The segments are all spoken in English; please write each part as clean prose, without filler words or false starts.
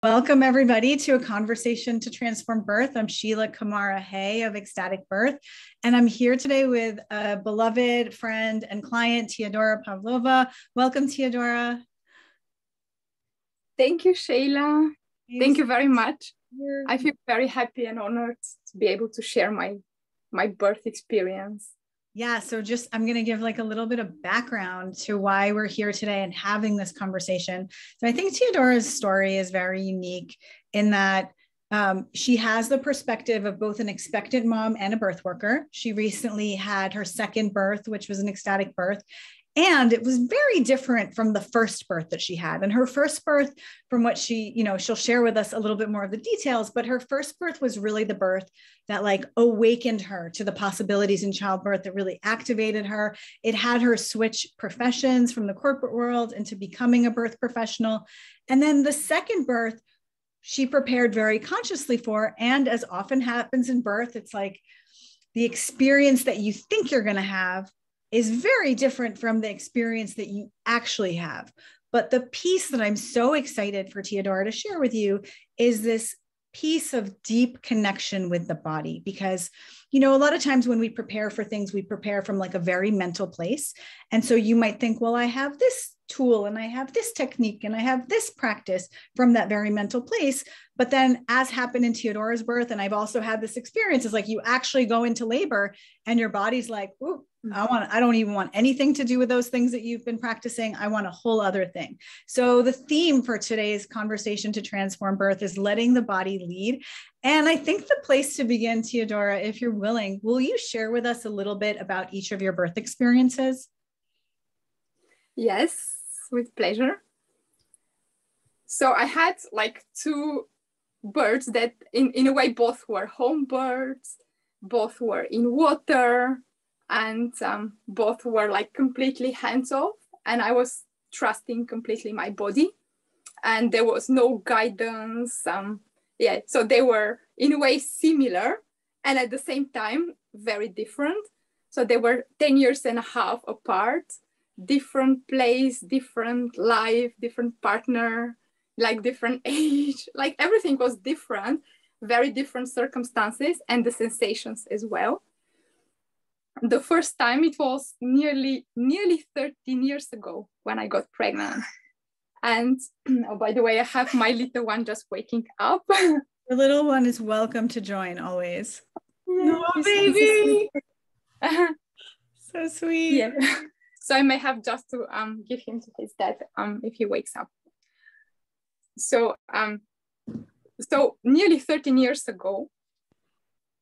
Welcome, everybody, to a conversation to transform birth. I'm Sheila Kamara Hay of Ecstatic Birth, and I'm here today with a beloved friend and client, Teodora Pavlova. Welcome, Teodora. Thank you, Sheila. Thank you very much. I feel very happy and honored to be able to share my birth experience. Yeah, so I'm going to give like a little bit of background to why we're here today and having this conversation. So I think Teodora's story is very unique in that she has the perspective of both an expectant mom and a birth worker. She recently had her second birth, which was an ecstatic birth. And it was very different from the first birth that she had. And her first birth, from what she'll share with us a little bit more of the details, but her first birth was really the birth that like awakened her to the possibilities in childbirth, that really activated her. It had her switch professions from the corporate world into becoming a birth professional. And then the second birth, she prepared very consciously for. And as often happens in birth, it's like the experience that you think you're going to have is very different from the experience that you actually have. But the piece that I'm so excited for Teodora to share with you is this piece of deep connection with the body. Because, a lot of times when we prepare for things, we prepare from like a very mental place. And so you might think, well, I have this tool and I have this technique and I have this practice from that very mental place. But then as happened in Teodora's birth, and I've also had this experience, is like you actually go into labor and your body's like, ooh, I don't even want anything to do with those things that you've been practicing. I want a whole other thing. So the theme for today's conversation to transform birth is letting the body lead. And I think the place to begin, Teodora, if you're willing, will you share with us a little bit about each of your birth experiences? Yes, with pleasure. So I had like two birds that in a way both were home birds, both were in water, and both were like completely hands off, and I was trusting completely my body, and there was no guidance. So they were in a way similar and at the same time very different. So they were 10 years and a half apart, different place, different life, different partner, like different age, like everything was different, very different circumstances, and the sensations as well. The first time, it was nearly 13 years ago when I got pregnant. And oh, by the way, I have my little one just waking up. The little one is welcome to join always. Yeah, oh, baby. So sweet. Yeah. So I may have just to give him to his dad if he wakes up. So nearly 13 years ago,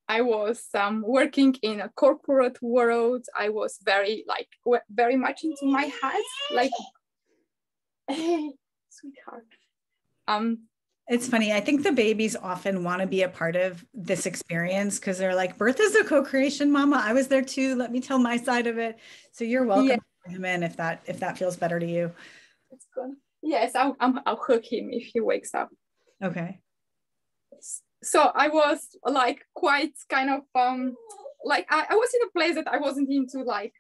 I was working in a corporate world. I was very much into my head, like, hey, sweetheart. It's funny. I think the babies often want to be a part of this experience because they're like, birth is a co-creation, mama. I was there too. Let me tell my side of it. So you're welcome to bring him in if that feels better to you. It's good. Yes, I'll hook him if he wakes up. Okay. So I was like quite kind of like I was in a place that I wasn't into like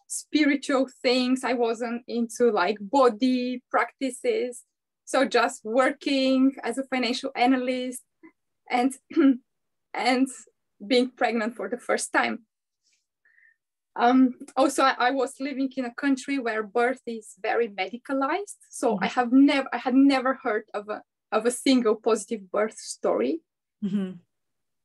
spiritual things. I wasn't into like body practices. So just working as a financial analyst and being pregnant for the first time. Also, I was living in a country where birth is very medicalized. So I had never heard of a single positive birth story. Mm-hmm.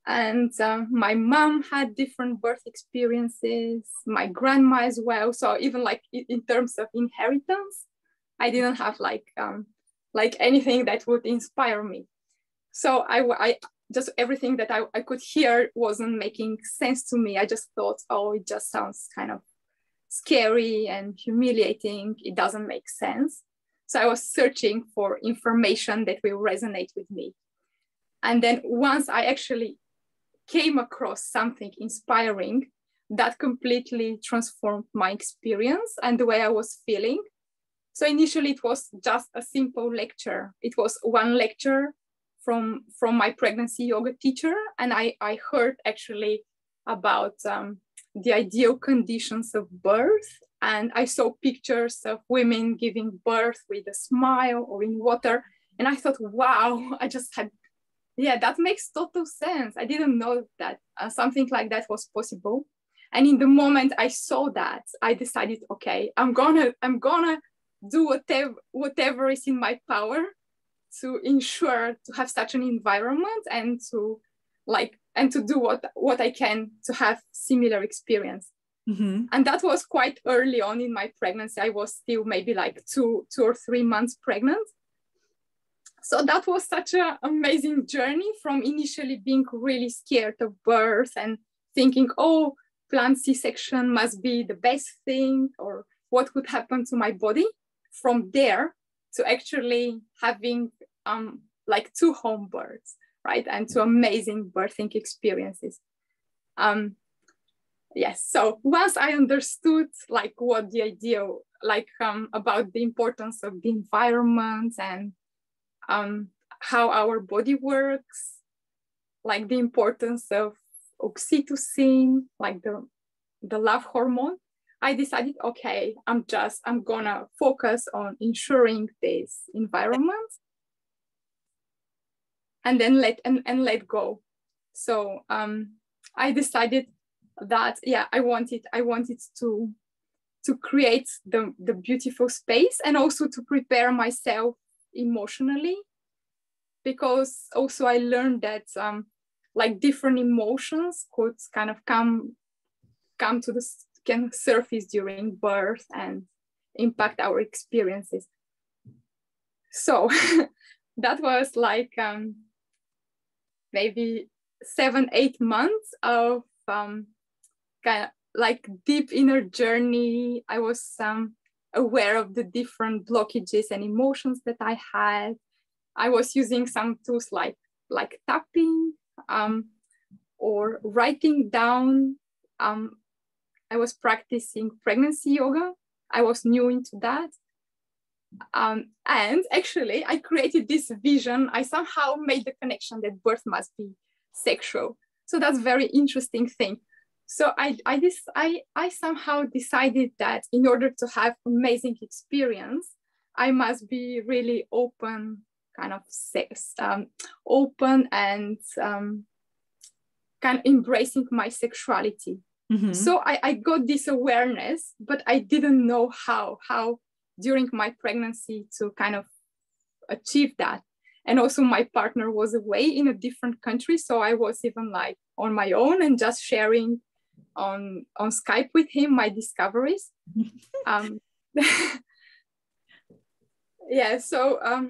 And my mom had different birth experiences, my grandma as well. So even like in terms of inheritance, I didn't have like anything that would inspire me. So I just everything that I could hear wasn't making sense to me. I just thought, oh, it just sounds kind of scary and humiliating. It doesn't make sense. So I was searching for information that will resonate with me. And then once I actually came across something inspiring, that completely transformed my experience and the way I was feeling. So initially it was just a simple lecture. It was one lecture from my pregnancy yoga teacher. And I heard actually about the ideal conditions of birth. And I saw pictures of women giving birth with a smile or in water. And I thought, wow, I just had, yeah, that makes total sense. I didn't know that something like that was possible. And in the moment I saw that, I decided, okay, I'm gonna do whatever is in my power to ensure to have such an environment and to do what I can to have similar experience. Mm-hmm. And that was quite early on in my pregnancy. I was still maybe like two or 3 months pregnant. So that was such an amazing journey, from initially being really scared of birth and thinking, oh, planned C-section must be the best thing, or what could happen to my body, from there to actually having like 2 home births, right? And 2 amazing birthing experiences. Yes, so once I understood like what the idea, like about the importance of the environment and how our body works, like the importance of oxytocin, like the love hormone, I decided, okay, I'm gonna focus on ensuring this environment and then let go. So I decided that, yeah, I wanted to create the beautiful space, and also to prepare myself emotionally, because also I learned that like different emotions could kind of come to can surface during birth and impact our experiences. So that was like maybe 7-8 months of kind of like deep inner journey. I was aware of the different blockages and emotions that I had. I was using some tools like tapping or writing down. I was practicing pregnancy yoga. I was new into that. And actually, I created this vision. I somehow made the connection that birth must be sexual. So that's a very interesting thing. So I somehow decided that in order to have amazing experience, I must be really open, kind of open and kind of embracing my sexuality. Mm-hmm. So I got this awareness, but I didn't know how during my pregnancy to kind of achieve that. And also my partner was away in a different country. So I was even like on my own and just sharing on Skype with him my discoveries. Yeah, so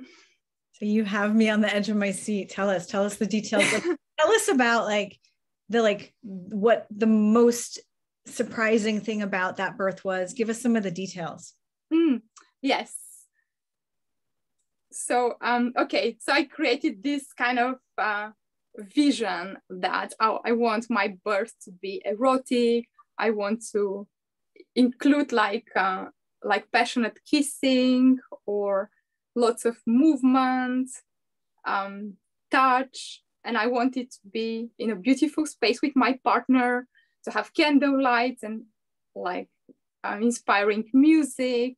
you have me on the edge of my seat. Tell us the details. Tell us about what the most surprising thing about that birth was. Give us some of the details. Yes. So okay, so I created this kind of vision that I want my birth to be erotic. I want to include like passionate kissing or lots of movement, touch, and I want it to be in a beautiful space with my partner, to have candle lights and like inspiring music.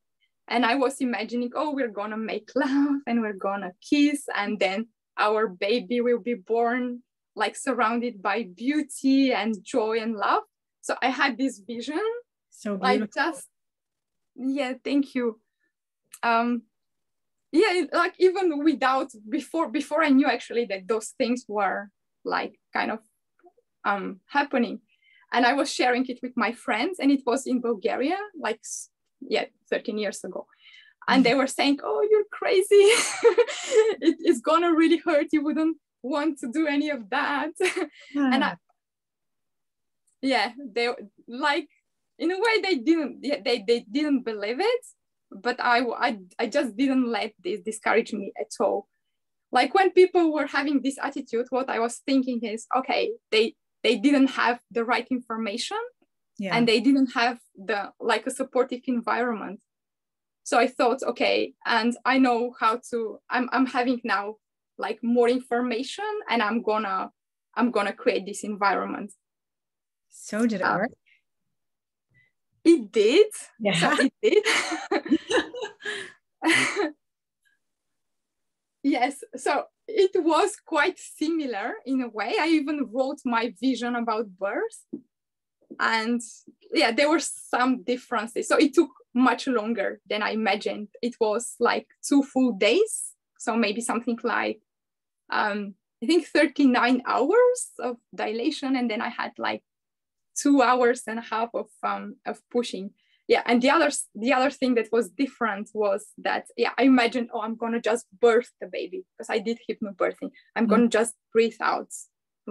And I was imagining, oh, we're gonna make love and we're gonna kiss, and then our baby will be born like surrounded by beauty and joy and love. So I had this vision. So beautiful. Yeah, thank you. Yeah, like even before I knew actually that those things were like kind of happening. And I was sharing it with my friends, and it was in Bulgaria, like 13 years ago. And they were saying, oh, you're crazy. It's gonna really hurt. You wouldn't want to do any of that. And they like, in a way they didn't believe it, but I just didn't let this discourage me at all. Like when people were having this attitude, what I was thinking is, okay, they didn't have the right information, and they didn't have a supportive environment. So I thought, okay, and I know how to, I'm having now like more information, and I'm gonna create this environment. So did it work? It did. Yeah. So it did. Yes, so it was quite similar in a way. I even wrote my vision about birth. And yeah, there were some differences. So it took much longer than I imagined. It was like 2 full days. So maybe something like, I think 39 hours of dilation. And then I had like 2.5 hours of pushing. Yeah, and the other thing that was different was that, yeah, I imagined, oh, I'm gonna just birth the baby, because I did hypnobirthing. I'm gonna just breathe out,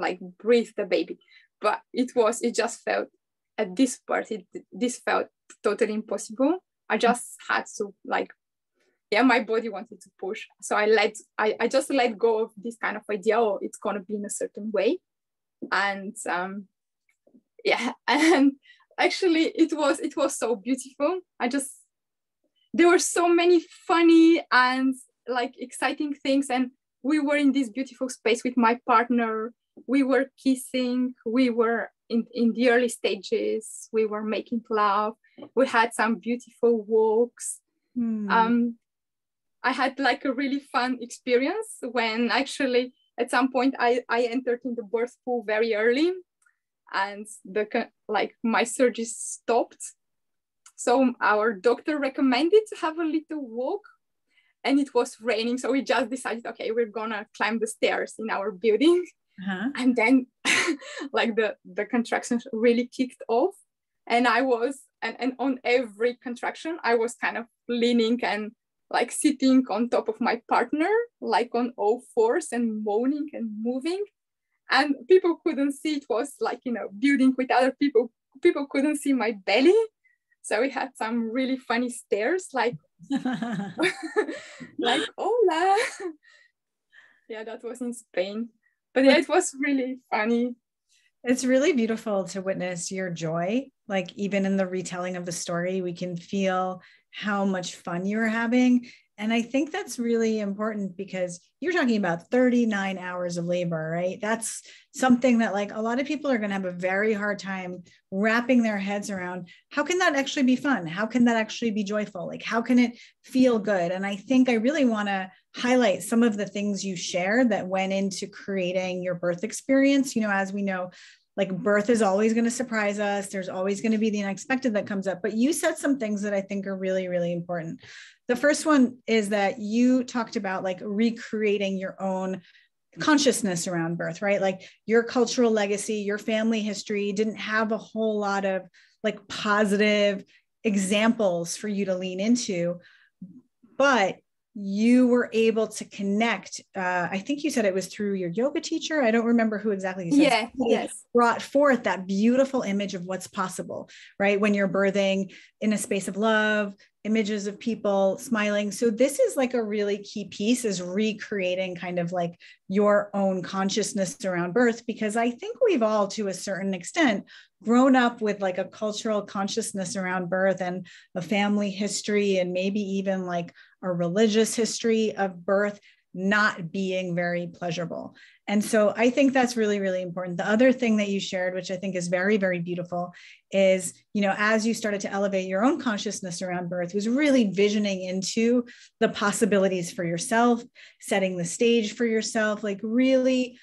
like breathe the baby. But it just felt at this birth, this felt totally impossible. I just had to, like, yeah, my body wanted to push. So I just let go of this kind of idea, oh, it's gonna be in a certain way. And yeah, and actually it was so beautiful. There were so many funny and like exciting things, and we were in this beautiful space with my partner. We were kissing, we were in the early stages, we were making love, we had some beautiful walks. I had like a really fun experience when actually at some point I entered in the birth pool very early, and my surgery stopped. So our doctor recommended to have a little walk, and it was raining. So we just decided, okay, we're gonna climb the stairs in our building. And then like the contractions really kicked off. And I was, and on every contraction, I was kind of leaning and like sitting on top of my partner, like on all fours and moaning and moving. And people couldn't see, it was like, building with other people. People couldn't see my belly. So we had some really funny stares, like, like, hola. Yeah, that was in Spain. But yeah, it was really funny. It's really beautiful to witness your joy. Like even in the retelling of the story, we can feel how much fun you were having. And I think that's really important because you're talking about 39 hours of labor, right? That's something that like a lot of people are going to have a very hard time wrapping their heads around. How can that actually be fun? How can that actually be joyful? Like, how can it feel good? And I think I really want to highlight some of the things you shared that went into creating your birth experience. As we know, like birth is always going to surprise us. There's always going to be the unexpected that comes up, but you said some things that I think are really, really important. The first one is that you talked about like recreating your own consciousness around birth, right? Like your cultural legacy, your family history didn't have a whole lot of like positive examples for you to lean into, but you were able to connect. I think you said it was through your yoga teacher. I don't remember who exactly you said. Yeah, yes. Brought forth that beautiful image of what's possible, right? When you're birthing in a space of love, images of people smiling. So this is like a really key piece, is recreating kind of like your own consciousness around birth, because I think we've all, to a certain extent, grown up with like a cultural consciousness around birth and a family history, and maybe even like a religious history of birth not being very pleasurable. And so I think that's really, really important. The other thing that you shared, which I think is very, very beautiful, is, as you started to elevate your own consciousness around birth, was really visioning into the possibilities for yourself, setting the stage for yourself, like really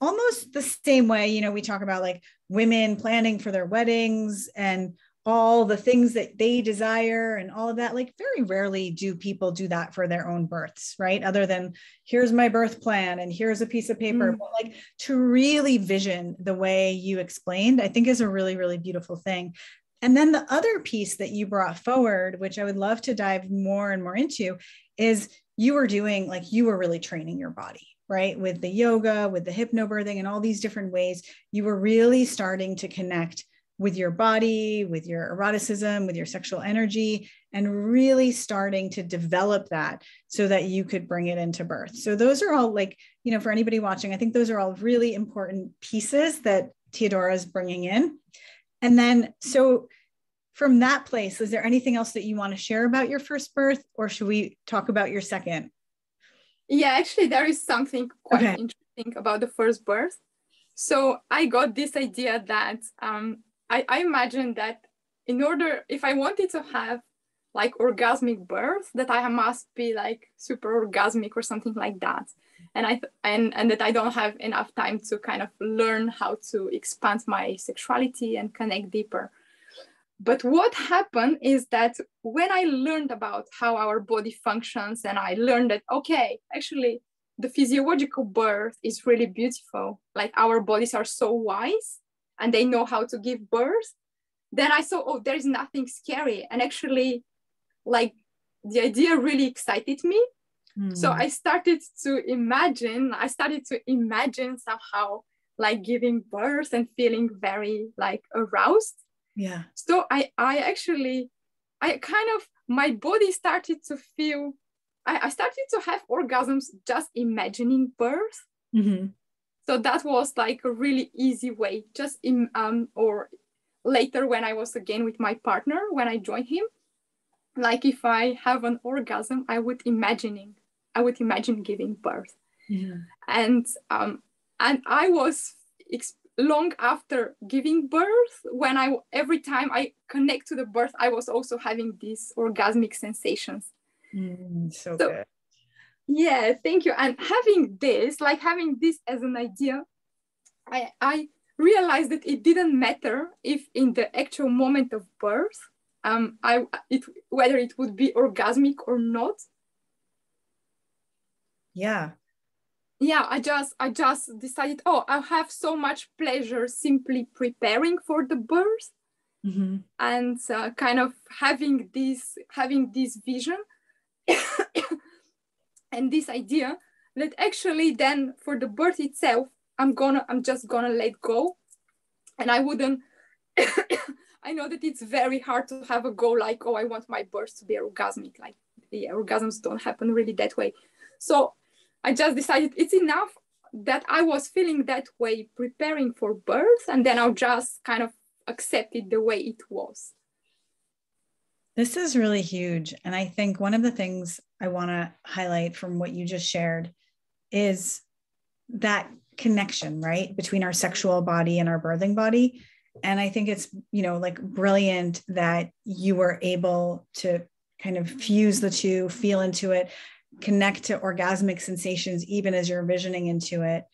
almost the same way, we talk about like women planning for their weddings and all the things that they desire and all of that. Like very rarely do people do that for their own births, right? Other than here's my birth plan and here's a piece of paper. But like to really vision the way you explained, I think is a really, really beautiful thing. And then the other piece that you brought forward, which I would love to dive more and more into, is you were really training your body, right? With the yoga, with the hypnobirthing and all these different ways, you were really starting to connect with your body, with your eroticism, with your sexual energy, and really starting to develop that so that you could bring it into birth. So those are all like, for anybody watching, I think those are all really important pieces that Teodora is bringing in. And then, so from that place, is there anything else that you want to share about your first birth, or should we talk about your second? Yeah, actually, there is something quite interesting about the first birth. So I got this idea that I imagined that if I wanted to have like orgasmic birth, that I must be like super orgasmic or something like that. And that I don't have enough time to kind of learn how to expand my sexuality and connect deeper. But what happened is that when I learned about how our body functions, and I learned that, okay, actually the physiological birth is really beautiful. Like our bodies are so wise and they know how to give birth. Then I saw, oh, there is nothing scary. And actually, like, the idea really excited me. So I started to imagine somehow like giving birth and feeling very like aroused. Yeah. So I kind of, my body started to feel, I started to have orgasms just imagining birth. Mm-hmm. So that was like a really easy way, just or later when I was again with my partner, when I joined him, like if I have an orgasm, I would imagine giving birth. Yeah. And I was long after giving birth, when every time I connect to the birth, I was also having these orgasmic sensations. So good. Yeah, thank you. And having this as an idea, I realized that it didn't matter if in the actual moment of birth, whether it would be orgasmic or not. Yeah. Yeah, I just decided, oh, I have so much pleasure simply preparing for the birth. Mm-hmm. And kind of having this vision and this idea that actually then for the birth itself, I'm just gonna let go. And I wouldn't I know that it's very hard to have a goal like, oh, I want my birth to be orgasmic. Like, yeah, orgasms don't happen really that way. So I just decided it's enough that I was feeling that way preparing for birth, and then I'll just kind of accept it the way it was. This is really huge. And I think one of the things I want to highlight from what you just shared is that connection, right, between our sexual body and our birthing body. And I think it's, like brilliant that you were able to kind of fuse the two, feel into it, connect to orgasmic sensations, even as you're visioning into it.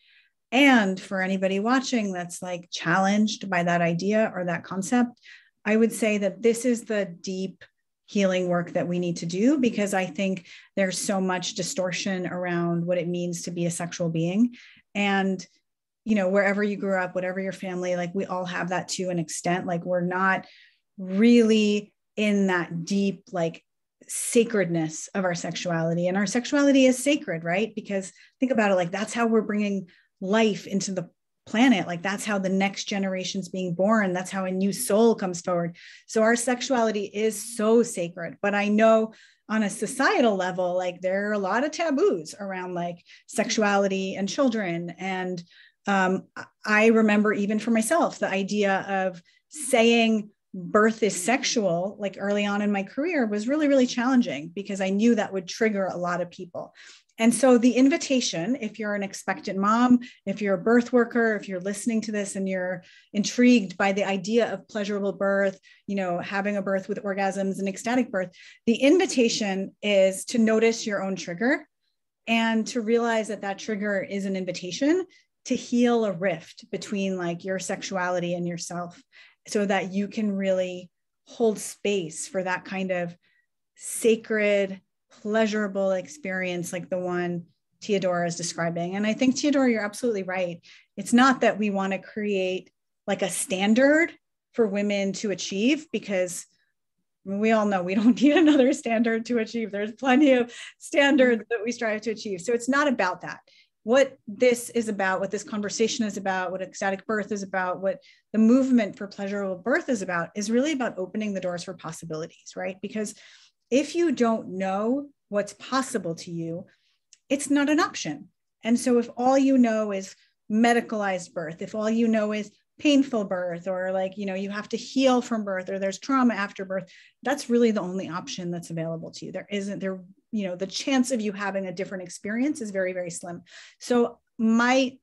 And for anybody watching that's like challenged by that idea or that concept, I would say that this is the deep healing work that we need to do, because I think there's so much distortion around what it means to be a sexual being. And wherever you grew up, whatever your family, like we all have that to an extent. Like we're not really in that deep, like sacredness of our sexuality, and our sexuality is sacred, right? Because think about it, like that's how we're bringing life into the planet. Like that's how the next generation's being born. That's how a new soul comes forward. So our sexuality is so sacred. But I know on a societal level, like there are a lot of taboos around like sexuality and children. And I remember even for myself, the idea of saying birth is sexual, like early on in my career, was really, really challenging because I knew that would trigger a lot of people. And so the invitation, if you're an expectant mom, if you're a birth worker, if you're listening to this and you're intrigued by the idea of pleasurable birth, having a birth with orgasms and ecstatic birth, the invitation is to notice your own trigger and to realize that that trigger is an invitation to heal a rift between like your sexuality and yourself, so that you can really hold space for that kind of sacred, pleasurable experience like the one Teodora is describing. And I think, Teodora, you're absolutely right. It's not that we want to create like a standard for women to achieve, because we all know we don't need another standard to achieve. There's plenty of standards that we strive to achieve. So it's not about that. What this is about, what this conversation is about, what ecstatic birth is about, what the movement for pleasurable birth is about, is really about opening the doors for possibilities, right? Because if you don't know what's possible to you, it's not an option. And so if all you know is medicalized birth, if all you know is painful birth, or like, you have to heal from birth, or there's trauma after birth, that's really the only option that's available to you. The chance of you having a different experience is very, very slim. So my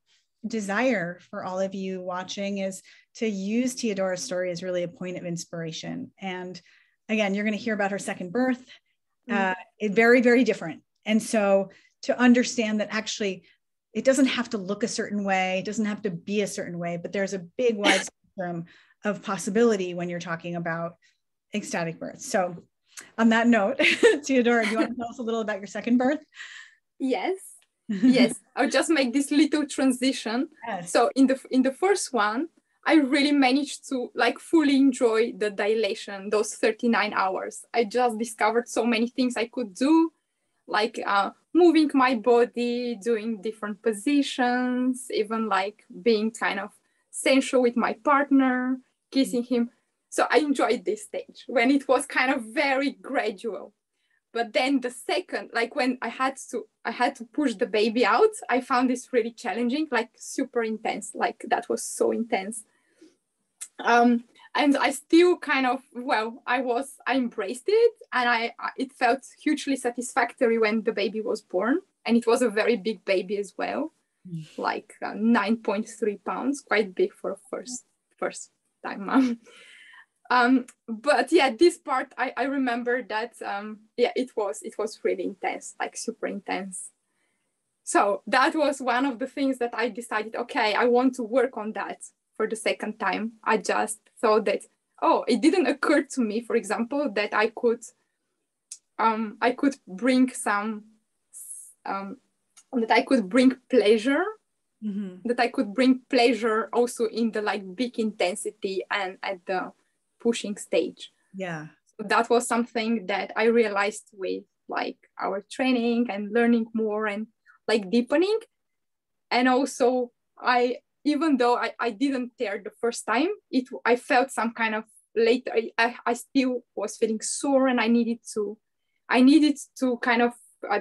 desire for all of you watching is to use Teodora's story as really a point of inspiration. And again, you're going to hear about her second birth. It's very, very different. And so to understand that actually it doesn't have to look a certain way, it doesn't have to be a certain way, but there's a big wide spectrum of possibility when you're talking about ecstatic birth. So on that note, Teodora, do you want to tell us a little about your second birth? Yes. Yes. I'll just make this little transition. Yes. So in the first one, I really managed to like fully enjoy the dilation, those 39 hours. I just discovered so many things I could do, like moving my body, doing different positions, even like being kind of sensual with my partner, kissing him. So I enjoyed this stage when it was kind of very gradual. But then the second, like when I had to push the baby out, I found this really challenging, like super intense. Like that was so intense. And I still kind of, well, I embraced it, and it felt hugely satisfactory when the baby was born. And it was a very big baby as well, like 9.3 pounds, quite big for a first time mom. But yeah, this part, I remember that, yeah, it was really intense, like super intense. So that was one of the things that I decided, okay, I want to work on that for the second time. I just thought that, oh, it didn't occur to me, for example, that I could bring some, that I could bring pleasure, that I could bring pleasure also in the like big intensity and at the pushing stage. Yeah. So that was something that I realized with like our training and learning more and like deepening. And also even though I didn't tear the first time, I felt some kind of later, I still was feeling sore, and I needed to kind of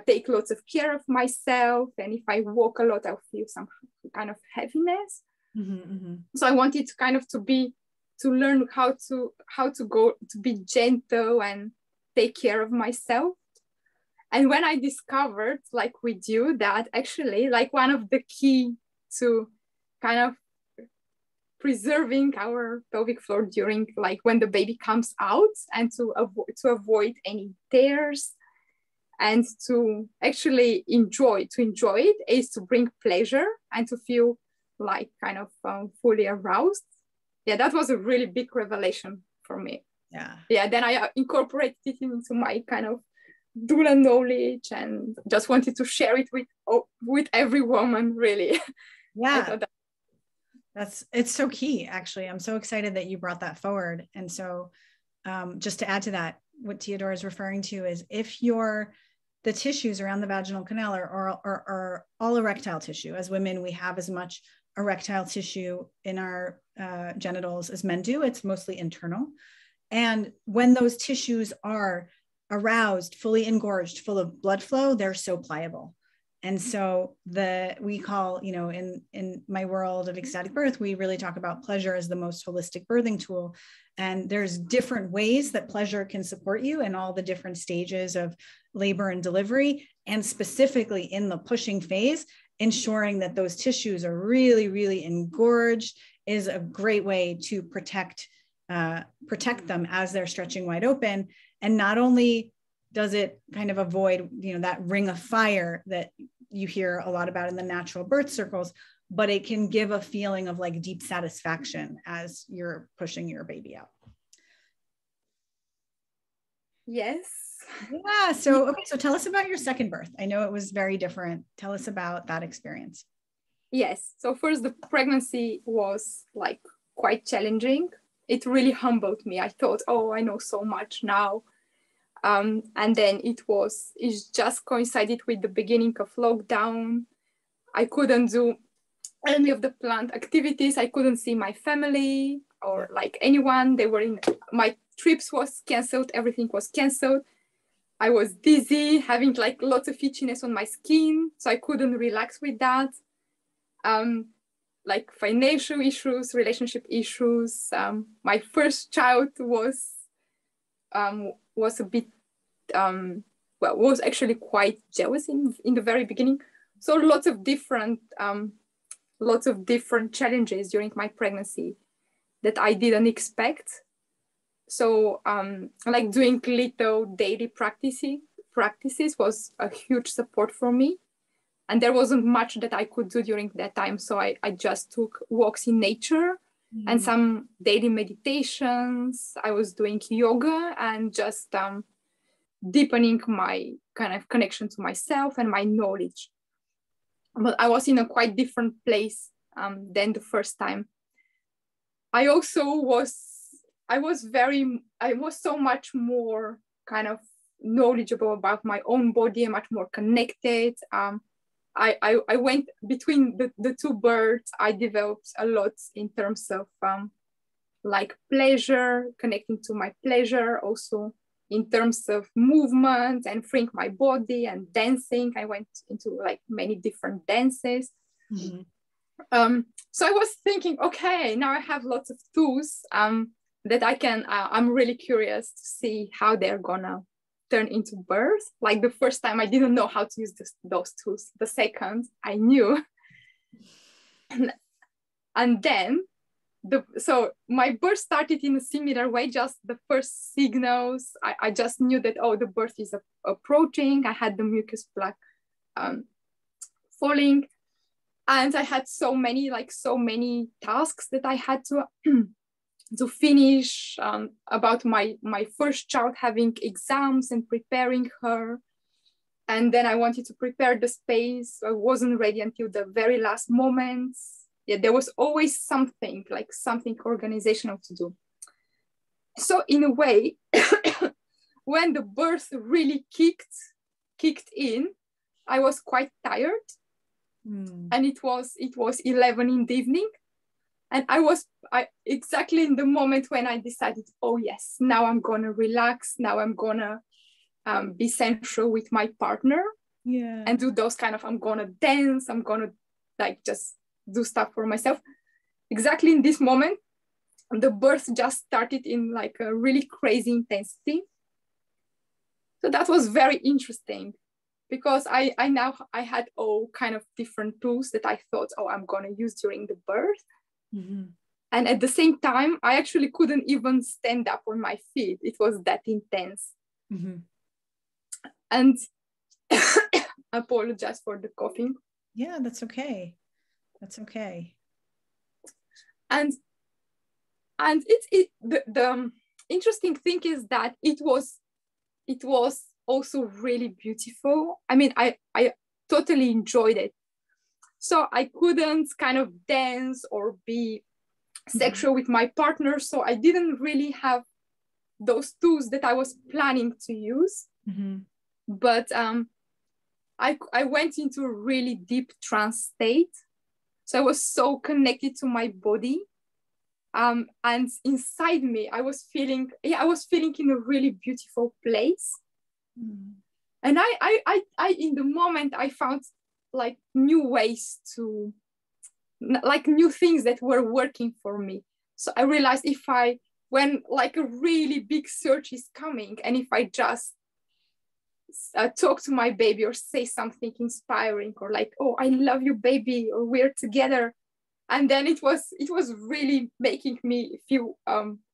take lots of care of myself. And if I walk a lot, I'll feel some kind of heaviness. So I wanted to kind of to learn how to go to be gentle and take care of myself. And when I discovered, like with you, that actually like one of the key to kind of preserving our pelvic floor during like when the baby comes out, and to avoid any tears, and to actually enjoy it, is to bring pleasure and to feel like kind of fully aroused. Yeah, that was a really big revelation for me. Yeah, then I incorporated it into my kind of doula knowledge, and just wanted to share it with every woman, really. Yeah, it's so key, actually. I'm so excited that you brought that forward. And so just to add to that, what Teodora is referring to is if the tissues around the vaginal canal are all erectile tissue. As women, we have as much erectile tissue in our genitals as men do. It's mostly internal. And when those tissues are aroused, fully engorged, full of blood flow, they're so pliable. And so we call, in my world of ecstatic birth, we really talk about pleasure as the most holistic birthing tool. And there's different ways that pleasure can support you in all the different stages of labor and delivery, and specifically in the pushing phase, ensuring that those tissues are really, really engorged is a great way to protect them as they're stretching wide open. And not only does it kind of avoid, that ring of fire that you hear a lot about in the natural birth circles, but it can give a feeling of like deep satisfaction as you're pushing your baby out. Yes. Yeah. So tell us about your second birth. I know it was very different. Tell us about that experience. Yes. So first, the pregnancy was like quite challenging. It really humbled me. I thought, oh, I know so much now. And then it just coincided with the beginning of lockdown. I couldn't do any of the planned activities. I couldn't see my family or like anyone. My trips was canceled. Everything was canceled. I was dizzy, having like lots of itchiness on my skin. So I couldn't relax with that. Like financial issues, relationship issues. My first child was a bit, was actually quite jealous in the very beginning. So lots of different challenges during my pregnancy that I didn't expect. like doing little daily practices was a huge support for me. And there wasn't much that I could do during that time. So I just took walks in nature and some daily meditations. I was doing yoga and just deepening my kind of connection to myself and my knowledge. But I was in a quite different place than the first time. I was so much more kind of knowledgeable about my own body and much more connected. I went between the two births. I developed a lot in terms of like pleasure, connecting to my pleasure, also in terms of movement and freeing my body and dancing. I went into like many different dances. So I was thinking, okay, now I have lots of tools that I can, I'm really curious to see how they're gonna turn into birth. Like the first time I didn't know how to use those tools. The second I knew. And then so my birth started in a similar way, just the first signals. I just knew that, oh, the birth is approaching. I had the mucus plug falling. And I had so many tasks that I had to finish about my first child having exams and preparing her. And then I wanted to prepare the space. I wasn't ready until the very last moments. Yeah, there was always something organizational to do. So in a way, when the birth really kicked in, I was quite tired. And it was 11 in the evening. And I exactly in the moment when I decided, oh yes, now I'm gonna relax. Now I'm gonna be central with my partner. Yeah. And do those kind of, I'm gonna dance. I'm gonna like just do stuff for myself. Exactly in this moment, the birth just started in like a really crazy intensity. So that was very interesting because I had all kind of different tools that I thought, oh, I'm gonna use during the birth. And at the same time, I actually couldn't even stand up on my feet. It was that intense. And I apologize for the coughing. Yeah, that's okay. That's okay. And the interesting thing is that it was also really beautiful. I mean, I totally enjoyed it. So I couldn't kind of dance or be sexual with my partner. So I didn't really have those tools that I was planning to use. But I went into a really deep trance state. So I was so connected to my body. And inside me, I was feeling in a really beautiful place. And I in the moment, I found like new ways to, like new things that were working for me. So I realized when like a really big surge is coming, and if I just talk to my baby or say something inspiring or like, oh, I love you, baby, or we're together. And then it was really making me feel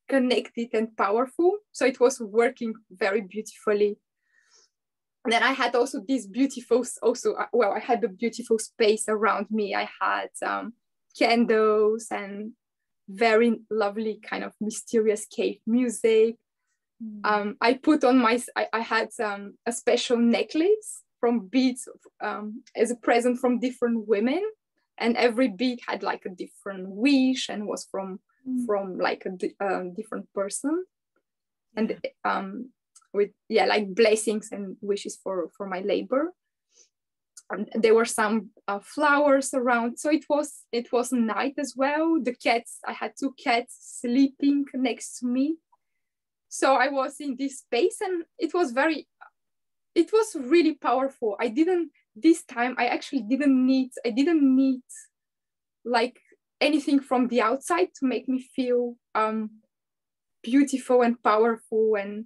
connected and powerful. So it was working very beautifully. And then I had also this beautiful, I had a beautiful space around me. I had candles and very lovely kind of mysterious cave music. I put on I had a special necklace from beads as a present from different women. And every bead had like a different wish and was from like a different person. And with like blessings and wishes for my labor. And there were some flowers around. So it was night as well. The cats, I had 2 cats sleeping next to me. So I was in this space and it was really powerful. This time I didn't need like anything from the outside to make me feel beautiful and powerful and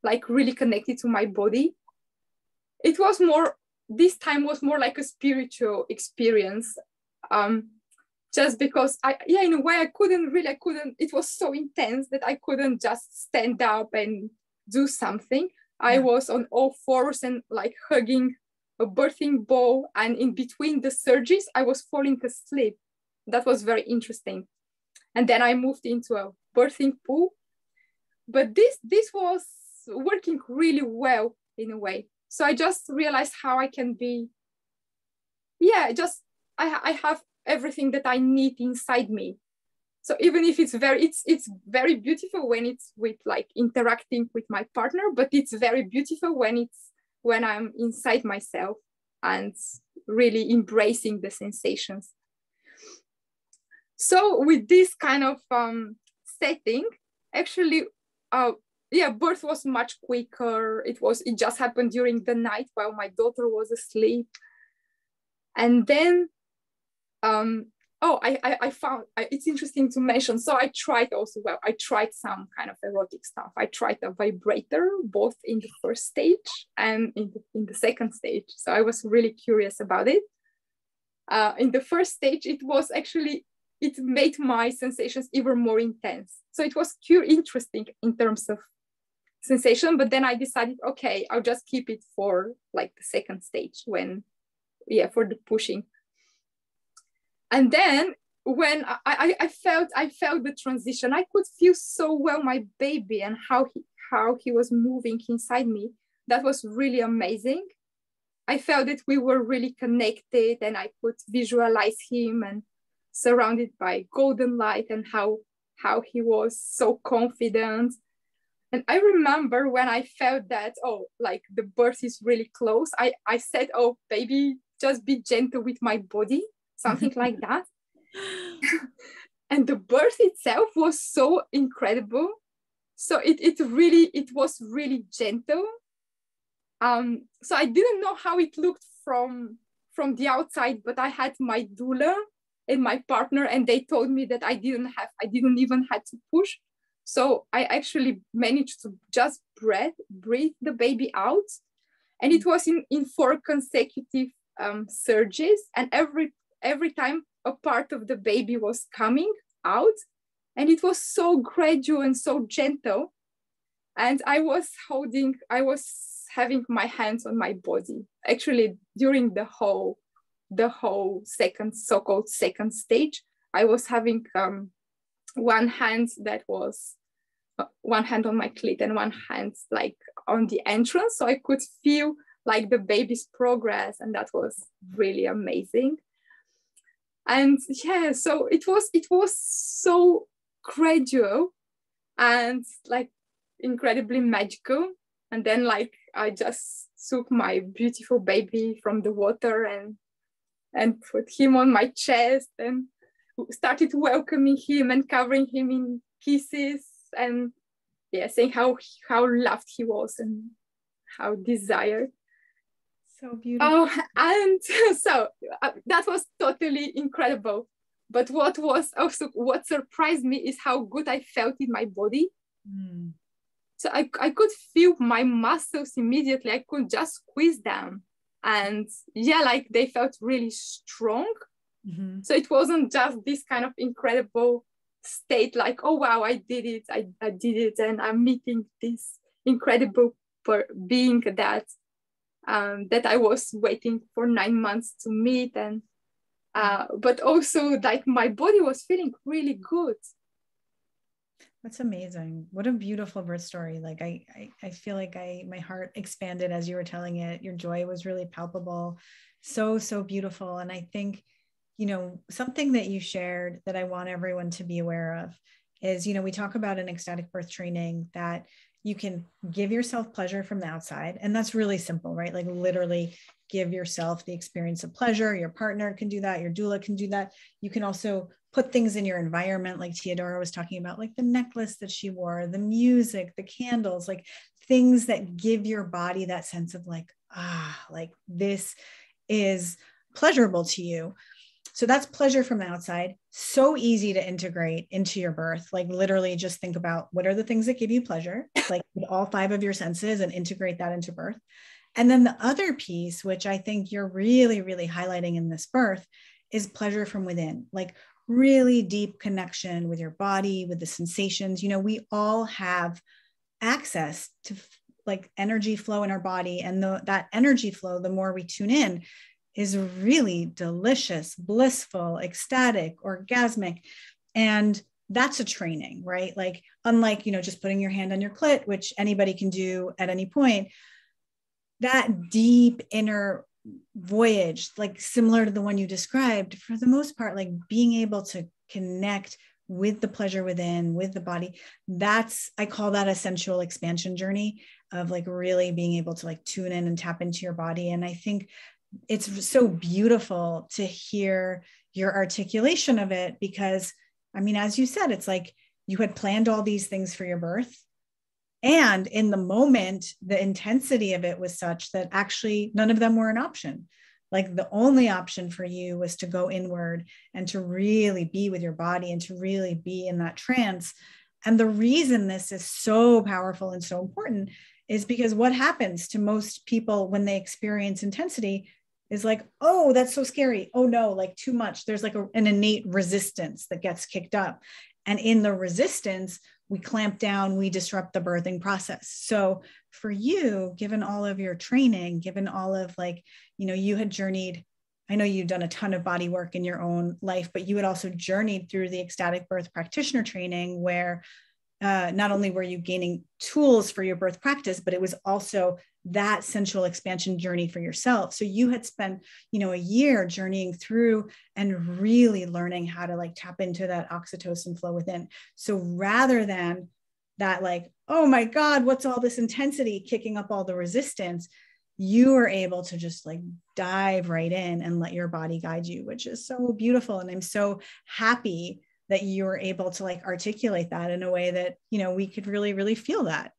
like really connected to my body. This time was more like a spiritual experience. just because in a way I couldn't, it was so intense that I couldn't just stand up and do something. I was on all fours and like hugging a birthing ball, and in between the surgeries I was falling asleep. That was very interesting. And then I moved into a birthing pool, but this was working really well in a way. So I just realized how I can be, I have everything that I need inside me. So even if it's very beautiful when it's with like interacting with my partner, but it's very beautiful when I'm inside myself and really embracing the sensations. So with this kind of setting, actually, birth was much quicker. It just happened during the night while my daughter was asleep. And then, I found, it's interesting to mention. So I tried some kind of erotic stuff. I tried a vibrator, both in the first stage and in the second stage. So I was really curious about it. In the first stage, it made my sensations even more intense. So it was interesting in terms of sensation, but then I decided, okay, I'll just keep it for like the second stage for the pushing. And then when I felt the transition, I could feel so well my baby and how he was moving inside me. That was really amazing. I felt that we were really connected, and I could visualize him and surrounded by golden light, and how he was so confident. And I remember when I felt that, like the birth is really close, I said, oh, baby, just be gentle with my body, something like that. And the birth itself was so incredible. So it was really gentle. So I didn't know how it looked from the outside, but I had my doula and my partner, and they told me that I didn't even have to push. So I actually managed to just breathe the baby out. And it was in 4 consecutive surges. And every time a part of the baby was coming out, and it was so gradual and so gentle. And I was having my hands on my body, actually during the whole so-called second stage. I was having one hand on my clit and one hand like on the entrance, so I could feel like the baby's progress, and that was really amazing. And so it was so gradual and like incredibly magical. And then like I just took my beautiful baby from the water and put him on my chest and started welcoming him and covering him in kisses, and saying how loved he was and how desired. So beautiful. And so that was totally incredible. But what surprised me is how good I felt in my body. So I could feel my muscles immediately. I could just squeeze them, and like they felt really strong. So it wasn't just this kind of incredible state like, oh wow, I did it, I did it, and I'm meeting this incredible being that I was waiting for 9 months to meet. And but also like my body was feeling really good. That's amazing. What a beautiful birth story. Like I feel like my heart expanded as you were telling it. Your joy was really palpable. So beautiful. And I think, something that you shared that I want everyone to be aware of is, we talk about in ecstatic birth training that you can give yourself pleasure from the outside. And that's really simple, right? Like literally give yourself the experience of pleasure. Your partner can do that. Your doula can do that. You can also put things in your environment, like Teodora was talking about, like the necklace that she wore, the music, the candles, like things that give your body that sense of like, like this is pleasurable to you. So that's pleasure from the outside. So easy to integrate into your birth. Like literally just think about what are the things that give you pleasure, like with all 5 of your senses, and integrate that into birth. And then the other piece, which I think you're really, really highlighting in this birth, is pleasure from within, like really deep connection with your body, with the sensations. You know, we all have access to like energy flow in our body. And that energy flow, the more we tune in, is really delicious, blissful, ecstatic, orgasmic. And that's a training, right? Like, unlike, you know, just putting your hand on your clit, which anybody can do at any point, that deep inner voyage, like similar to the one you described, for the most part, like being able to connect with the pleasure within, with the body, I call that a sensual expansion journey of like really being able to like tune in and tap into your body. And I think it's so beautiful to hear your articulation of it, because I mean, as you said, it's like you had planned all these things for your birth. And in the moment, the intensity of it was such that actually none of them were an option. Like the only option for you was to go inward and to really be with your body and to really be in that trance. And the reason this is so powerful and so important is because what happens to most people when they experience intensity is like, oh, that's so scary. Oh no, like too much. There's like an innate resistance that gets kicked up. And in the resistance, we clamp down, we disrupt the birthing process. So for you, given all of your training, given all of like, you know, you had journeyed, I know you've done a ton of body work in your own life, but you had also journeyed through the Ecstatic Birth Practitioner training, where not only were you gaining tools for your birth practice, but it was also that sensual expansion journey for yourself. So you had spent, you know, a year journeying through and really learning how to like tap into that oxytocin flow within. So rather than that, like, oh my God, what's all this intensity kicking up all the resistance, you are able to just like dive right in and let your body guide you, which is so beautiful. And I'm so happy that you were able to like articulate that in a way that, you know, we could really, really feel that.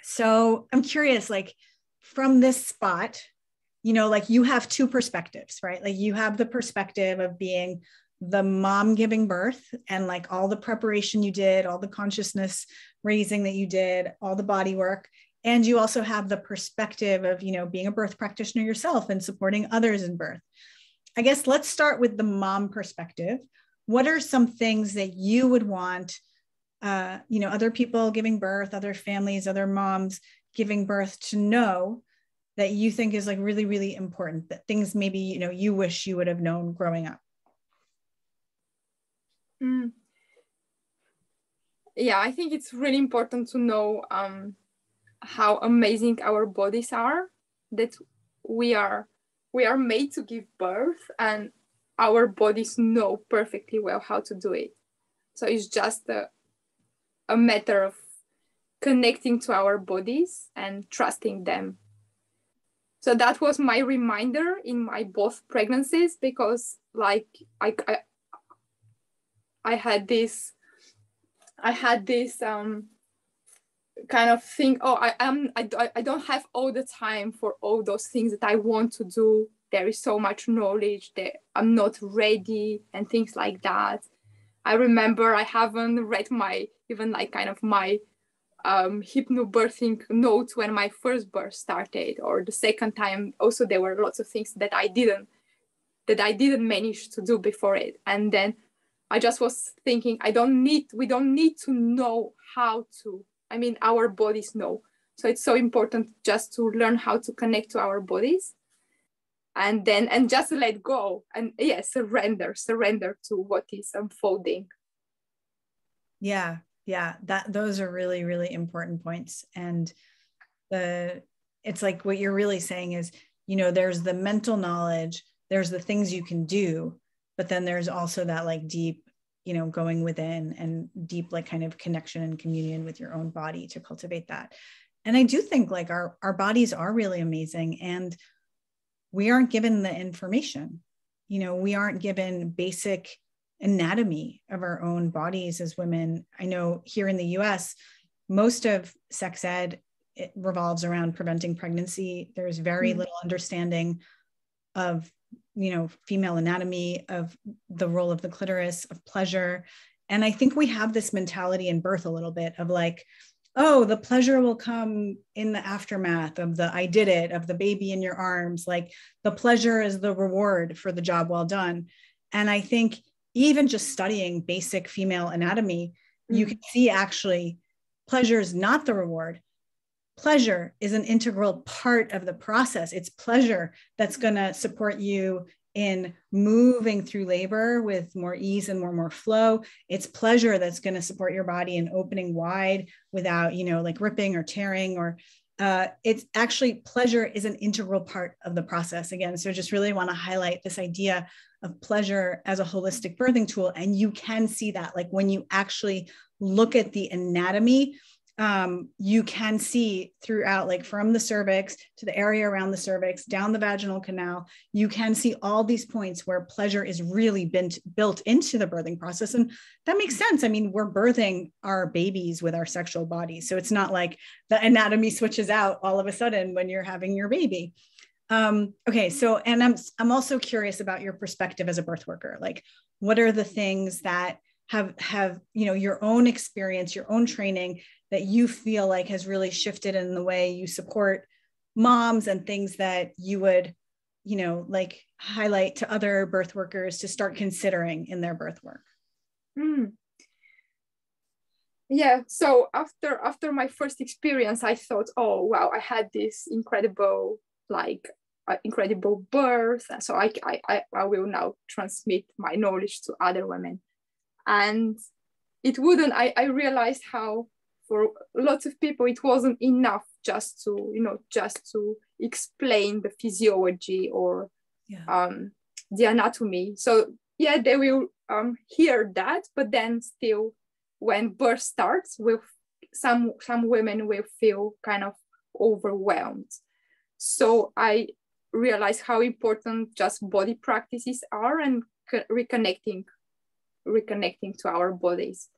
So I'm curious, like from this spot, you know, like you have two perspectives, right? Like you have the perspective of being the mom giving birth and like all the preparation you did, all the consciousness raising that you did, all the body work. And you also have the perspective of, you know, being a birth practitioner yourself and supporting others in birth. I guess let's start with the mom perspective. What are some things that you would want, you know, other people giving birth, other families, other moms giving birth to know that you think is like really, really important, that things maybe, you know, you wish you would have known growing up? Yeah, I think it's really important to know how amazing our bodies are, that we are made to give birth, and our bodies know perfectly well how to do it. So it's just a matter of connecting to our bodies and trusting them. So that was my reminder in my both pregnancies, because like I had this kind of think, oh, I don't have all the time for all those things that I want to do. There is so much knowledge that I'm not ready and things like that. I remember I haven't read my hypnobirthing notes when my first birth started, or the second time. Also, there were lots of things that I didn't manage to do before it. And then I just was thinking, we don't need to know how to. I mean, our bodies know. So it's so important just to learn how to connect to our bodies, and just let go, and surrender to what is unfolding. Yeah, those are really, really important points. And it's like what you're really saying is, you know, there's the mental knowledge, there's the things you can do, but then there's also that like deep, you know, going within and deep like kind of connection and communion with your own body to cultivate that. And I do think like our bodies are really amazing, and we aren't given the information. You know, we aren't given basic anatomy of our own bodies as women. I know here in the US, most of sex ed, it revolves around preventing pregnancy. There's very little understanding of, you know, female anatomy, of the role of the clitoris, of pleasure. And I think we have this mentality in birth a little bit of like, oh, the pleasure will come in the aftermath of the I did it, of the baby in your arms. Like the pleasure is the reward for the job well done. And I think even just studying basic female anatomy, you can see actually pleasure is not the reward. Pleasure is an integral part of the process. It's pleasure that's going to support you in moving through labor with more ease and more flow. It's pleasure that's going to support your body in opening wide without, like ripping or tearing, or it's actually pleasure is an integral part of the process again. So just really want to highlight this idea of pleasure as a holistic birthing tool. And you can see that like when you actually look at the anatomy, you can see throughout, like from the cervix to the area around the cervix, down the vaginal canal, you can see all these points where pleasure is really been built into the birthing process. And that makes sense. I mean, we're birthing our babies with our sexual bodies. So it's not like the anatomy switches out all of a sudden when you're having your baby. Okay. So, and I'm also curious about your perspective as a birth worker. Like, what are the things that have, your own experience, your own training that you feel like has really shifted in the way you support moms, and things that you would, like highlight to other birth workers to start considering in their birth work? Yeah. So after my first experience, I thought, oh, wow, I had this incredible birth. So I will now transmit my knowledge to other women. And it wouldn't, I realized how for lots of people, it wasn't enough just to explain the physiology or the anatomy. So yeah, they will hear that, but then still when birth starts, with some women will feel kind of overwhelmed. So I realized how important just body practices are, and reconnecting to our bodies.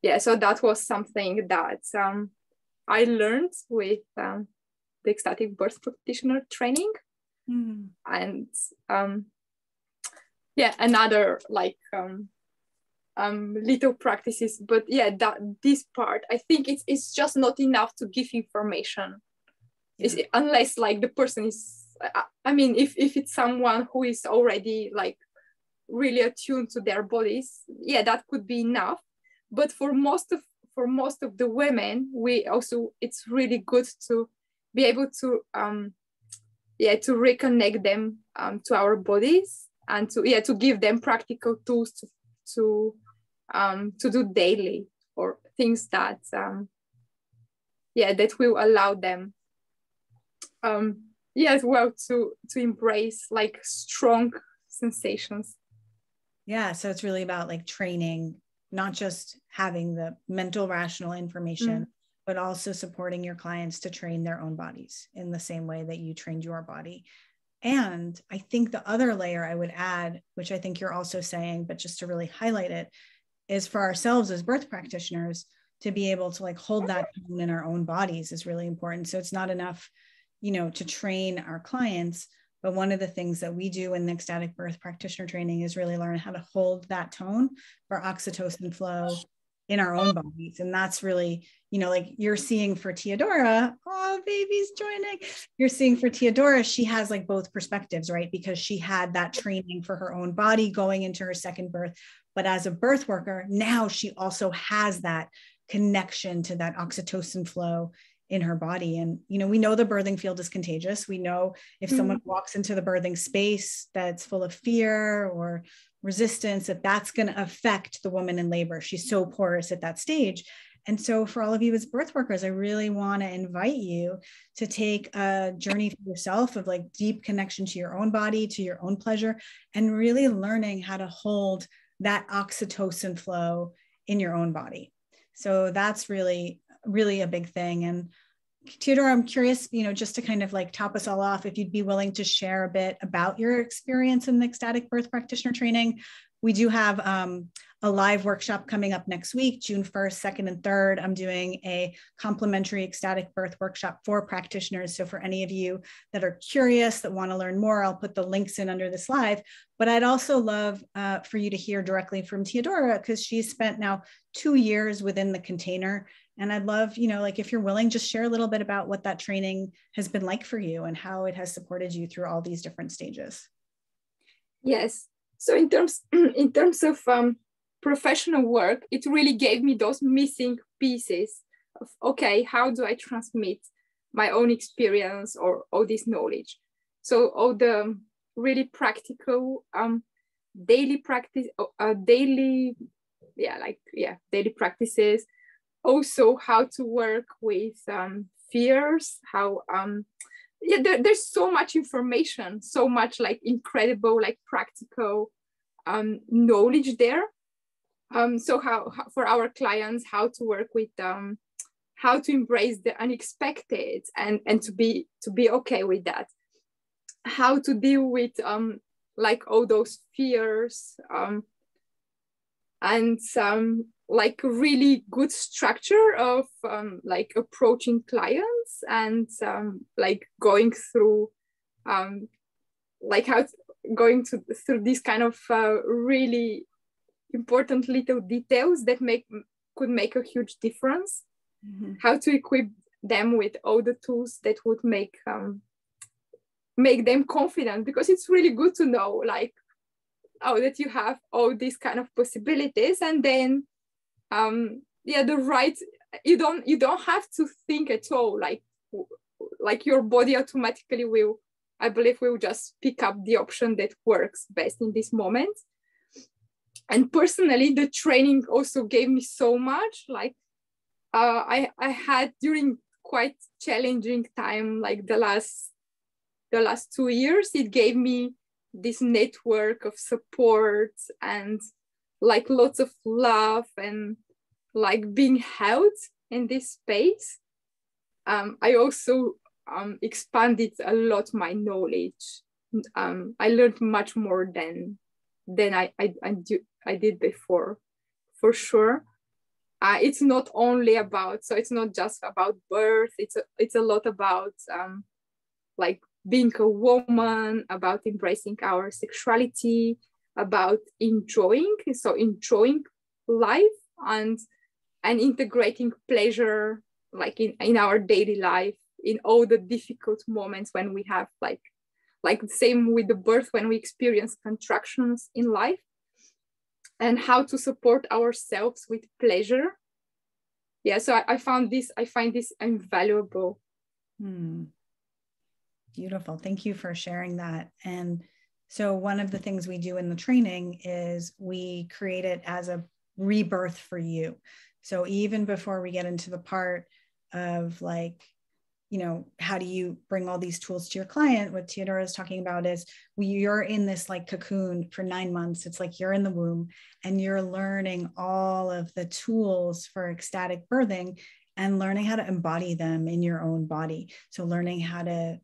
Yeah, so that was something that I learned with the Ecstatic Birth Practitioner training. And another like little practices. But yeah, this part, I think it's just not enough to give information. Unless like the person is, I mean, if it's someone who is already like really attuned to their bodies, yeah, that could be enough. But for most of the women, it's really good to be able to to reconnect them to our bodies, and to give them practical tools to do daily, or things that that will allow them as well to embrace like strong sensations. Yeah, so it's really about like training, not just having the mental rational information, but also supporting your clients to train their own bodies in the same way that you trained your body. And I think the other layer I would add, which I think you're also saying, but just to really highlight it, is for ourselves as birth practitioners to be able to like hold that in our own bodies is really important. So it's not enough, to train our clients, but one of the things that we do in the Ecstatic Birth Practitioner training is really learn how to hold that tone for oxytocin flow in our own bodies. And that's really, like you're seeing for Teodora, oh, baby's joining. You're seeing for Teodora, she has like both perspectives, right? Because she had that training for her own body going into her second birth. But as a birth worker, now she also has that connection to that oxytocin flow in her body. And, we know the birthing field is contagious. We know if someone walks into the birthing space that's full of fear or resistance, that's going to affect the woman in labor. She's so porous at that stage. And so for all of you as birth workers, I really want to invite you to take a journey for yourself of like deep connection to your own body, to your own pleasure, and really learning how to hold that oxytocin flow in your own body. So that's really, really a big thing. And Teodora, I'm curious, just to kind of like top us all off, if you'd be willing to share a bit about your experience in the Ecstatic Birth Practitioner training. We do have a live workshop coming up next week, June 1st, 2nd, and 3rd. I'm doing a complimentary ecstatic birth workshop for practitioners. So for any of you that are curious, that want to learn more, I'll put the links in under this live. But I'd also love for you to hear directly from Teodora, because she's spent now 2 years within the container And I'd love, like if you're willing, just share a little bit about what that training has been like for you and how it has supported you through all these different stages. Yes. So in terms of professional work, it really gave me those missing pieces of, okay, how do I transmit my own experience or all this knowledge? So all the really practical daily practice, daily practices. Also, how to work with fears, how there's so much information, so much like incredible, like practical knowledge there. So how for our clients, how to work with how to embrace the unexpected and to be okay with that. How to deal with like all those fears and some like really good structure of like approaching clients and like going through like how going through these kind of really important little details that could make a huge difference. Mm-hmm. How to equip them with all the tools that would make them confident, because it's really good to know like that you have all these kind of possibilities, and then the right, you don't have to think at all, like your body automatically will, I believe, will just pick up the option that works best in this moment. And personally, the training also gave me so much. Like I had during quite challenging time, like the last 2 years, it gave me this network of support and like lots of love and like being held in this space. I also expanded a lot my knowledge. I learned much more than I did before, for sure. It's not only about, so it's not just about birth. It's a lot about like being a woman, about embracing our sexuality, about enjoying life and integrating pleasure like in our daily life, in all the difficult moments when we have like the same with the birth, when we experience contractions in life, and how to support ourselves with pleasure. Yeah, so I find this invaluable. Beautiful. Thank you for sharing that. And so one of the things we do in the training is we create it as a rebirth for you. So even before we get into the part of like, how do you bring all these tools to your client? What Teodora is talking about is you're in this like cocoon for 9 months. It's like you're in the womb and you're learning all of the tools for ecstatic birthing and learning how to embody them in your own body. So learning how to,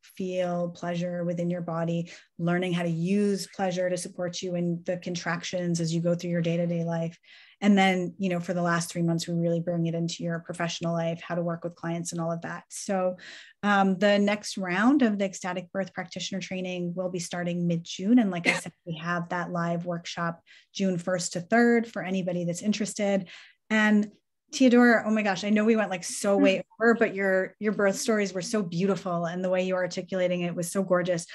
feel pleasure within your body, learning how to use pleasure to support you in the contractions as you go through your day-to-day life. And then, for the last 3 months, we really bring it into your professional life, how to work with clients and all of that. So the next round of the Ecstatic Birth Practitioner training will be starting mid-June. And like I said, we have that live workshop June 1st to 3rd for anybody that's interested. And Teodora, oh my gosh, I know we went like so way over, but your birth stories were so beautiful and the way you were articulating it was so gorgeous.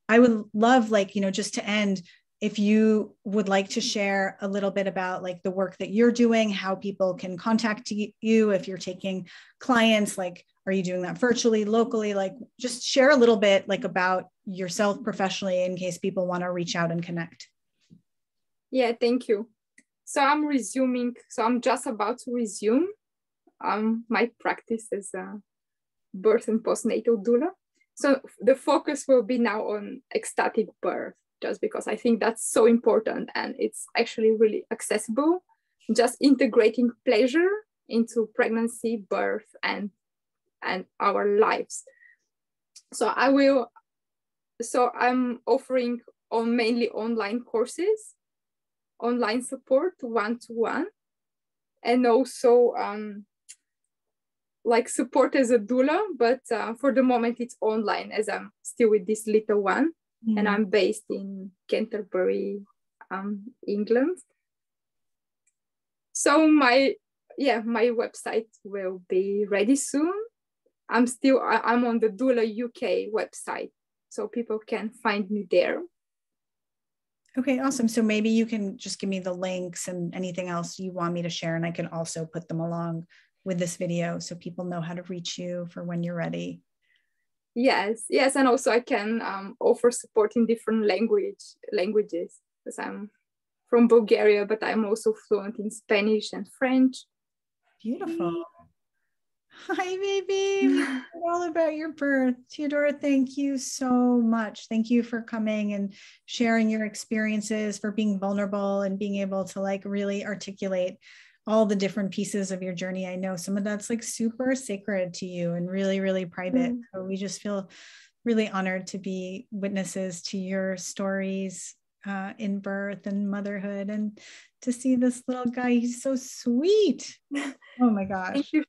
I would love just to end, if you would like to share a little bit about like the work that you're doing, how people can contact you, if you're taking clients, like, are you doing that virtually, locally? Like just share a little bit like about yourself professionally in case people want to reach out and connect. Yeah, thank you. So I'm just about to resume my practice as a birth and postnatal doula. So the focus will be now on ecstatic birth, just because I think that's so important and it's actually really accessible, just integrating pleasure into pregnancy, birth, and our lives. So I'm offering mainly online courses, online support, one-to-one, and also like support as a doula, but for the moment it's online as I'm still with this little one. And I'm based in Canterbury, England. So yeah, my website will be ready soon. I'm on the Doula UK website, so people can find me there. Okay, awesome. So maybe you can just give me the links and anything else you want me to share, and I can also put them along with this video so people know how to reach you for when you're ready. Yes, and also I can offer support in different languages, because I'm from Bulgaria, but I'm also fluent in Spanish and French. Beautiful. Hi, baby. We heard all about your birth. Teodora, thank you so much. Thank you for coming and sharing your experiences, for being vulnerable and being able to like really articulate all the different pieces of your journey. I know some of that's like super sacred to you and really, really private. So we just feel really honored to be witnesses to your stories in birth and motherhood, and to see this little guy. He's so sweet. Oh my gosh. Thank you,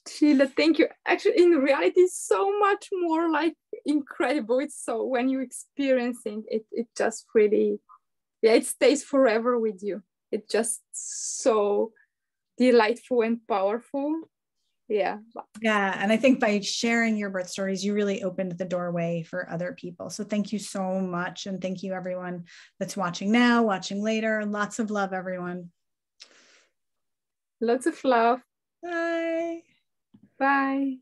Sheila, thank you. Actually, in reality, it's so much more like incredible. It's so, when you're experiencing it, it just really, yeah, it stays forever with you. It's just so delightful and powerful. Yeah. And I think by sharing your birth stories, you really opened the doorway for other people. So thank you so much. And thank you everyone that's watching now, watching later. Lots of love, everyone. Lots of love. Bye. Bye.